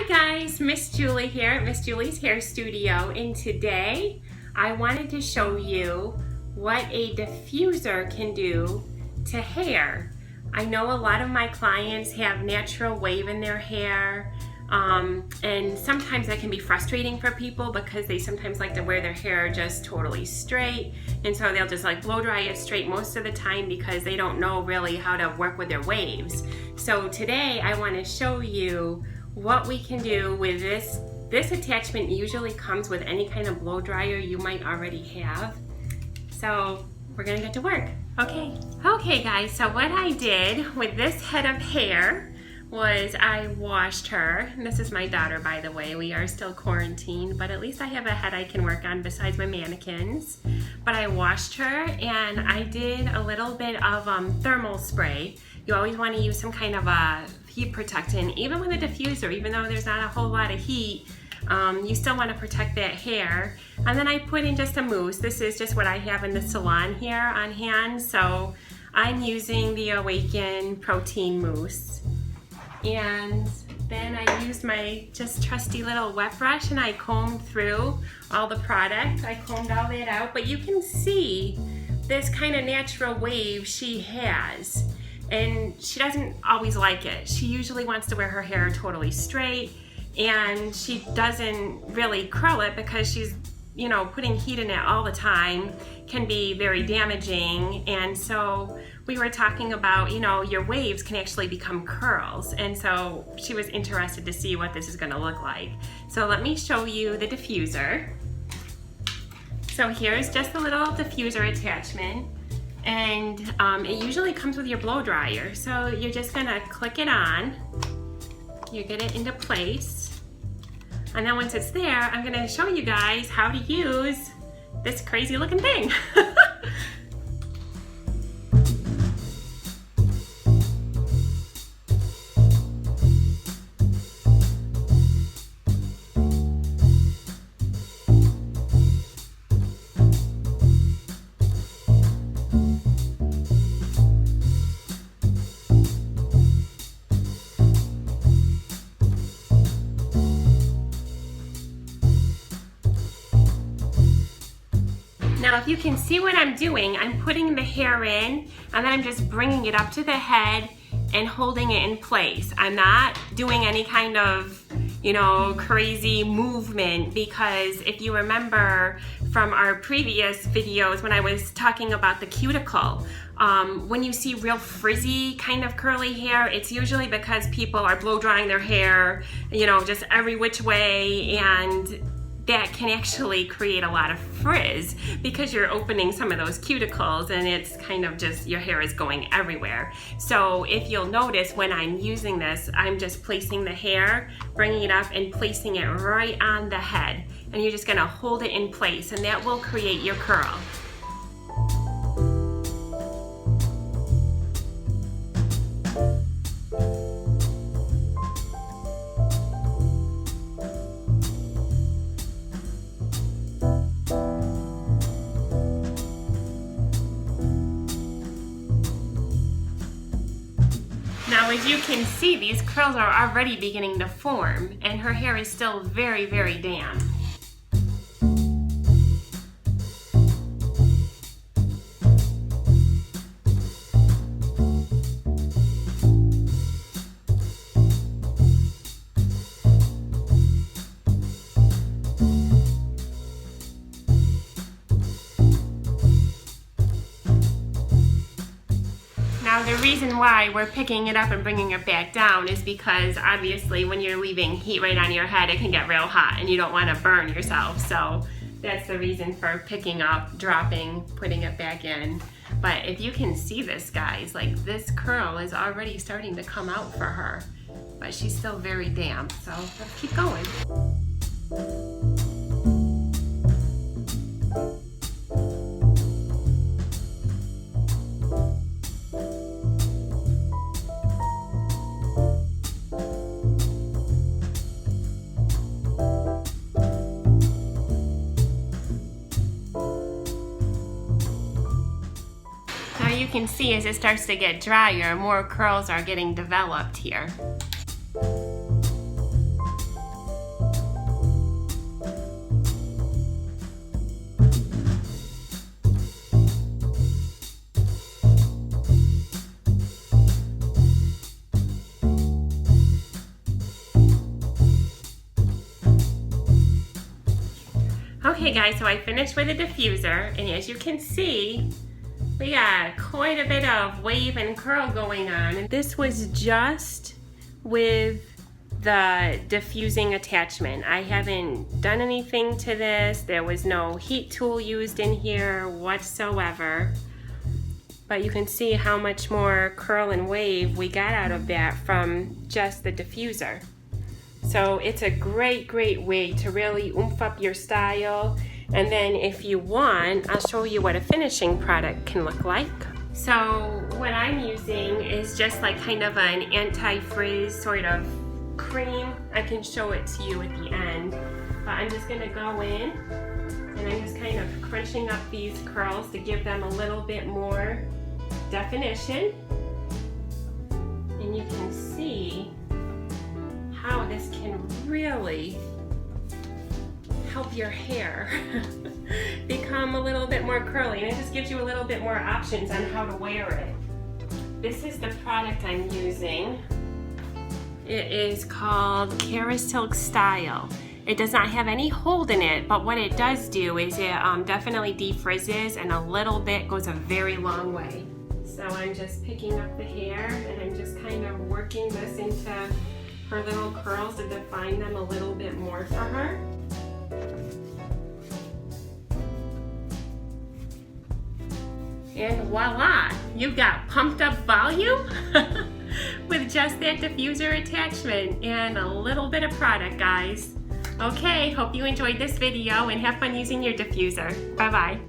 guys, Miss Julie here at Miss Julie's Hair Studio, and today I wanted to show you what a diffuser can do to hair. I know a lot of my clients have natural wave in their hair, and sometimes that can be frustrating for people because they sometimes like to wear their hair just totally straight, and so they'll just like blow dry it straight most of the time because they don't know really how to work with their waves. So today I want to show you what we can do with this. This attachment usually comes with any kind of blow dryer you might already have. So we're gonna get to work. Okay guys, so what I did with this head of hair was I washed her. And this is my daughter, by the way. We are still quarantined, but at least I have a head I can work on besides my mannequins. But I washed her and I did a little bit of thermal spray. You always want to use some kind of a heat protectant, even with a diffuser, even though there's not a whole lot of heat. You still want to protect that hair. And then I put in just a mousse. This is just what I have in the salon here on hand. So I'm using the Awaken Protein Mousse. And then I used my just trusty little wet brush and I combed through all the product. I combed all that out, but you can see this kind of natural wave she has. And she doesn't always like it. She usually wants to wear her hair totally straight, and she doesn't really curl it because she's, you know, putting heat in it all the time can be very damaging. And so we were talking about, you know, your waves can actually become curls. And so she was interested to see what this is gonna look like. So let me show you the diffuser. So here's just a little diffuser attachment. And it usually comes with your blow dryer. So you're just gonna click it on. You get it into place. And then once it's there, I'm gonna show you guys how to use this crazy looking thing. Now if you can see what I'm doing, I'm putting the hair in and then I'm just bringing it up to the head and holding it in place. I'm not doing any kind of, you know, crazy movement, because if you remember from our previous videos when I was talking about the cuticle, when you see real frizzy kind of curly hair, it's usually because people are blow drying their hair, you know, just every which way, and that can actually create a lot of frizz because you're opening some of those cuticles and it's kind of just, your hair is going everywhere. So if you'll notice when I'm using this, I'm just placing the hair, bringing it up and placing it right on the head. And you're just gonna hold it in place and that will create your curl. Now as you can see, these curls are already beginning to form and her hair is still very, very damp. Now the reason why we're picking it up and bringing it back down is because obviously when you're leaving heat right on your head, it can get real hot and you don't want to burn yourself. So that's the reason for picking up, dropping, putting it back in. But if you can see this, guys, like this curl is already starting to come out for her, but she's still very damp. So let's keep going. You can see as it starts to get drier, more curls are getting developed here. Okay guys, so I finished with a diffuser, and as you can see, we got quite a bit of wave and curl going on. And this was just with the diffusing attachment. I haven't done anything to this. There was no heat tool used in here whatsoever. But you can see how much more curl and wave we got out of that from just the diffuser. So it's a great way to really oomph up your style. And then if you want, I'll show you what a finishing product can look like. So what I'm using is just like kind of an anti-frizz sort of cream. I can show it to you at the end. But I'm just gonna go in and I'm just kind of crunching up these curls to give them a little bit more definition. And you can see how this can really help your hair become a little bit more curly, and it just gives you a little bit more options on how to wear it. This is the product I'm using. It is called Silk Style. It does not have any hold in it, but what it does do is it definitely defrizzes, and a little bit goes a very long way. So I'm just picking up the hair and I'm just kind of working this into her little curls to define them a little bit more for her. And voila, you've got pumped up volume with just that diffuser attachment and a little bit of product, guys. Okay, hope you enjoyed this video and have fun using your diffuser. Bye-bye.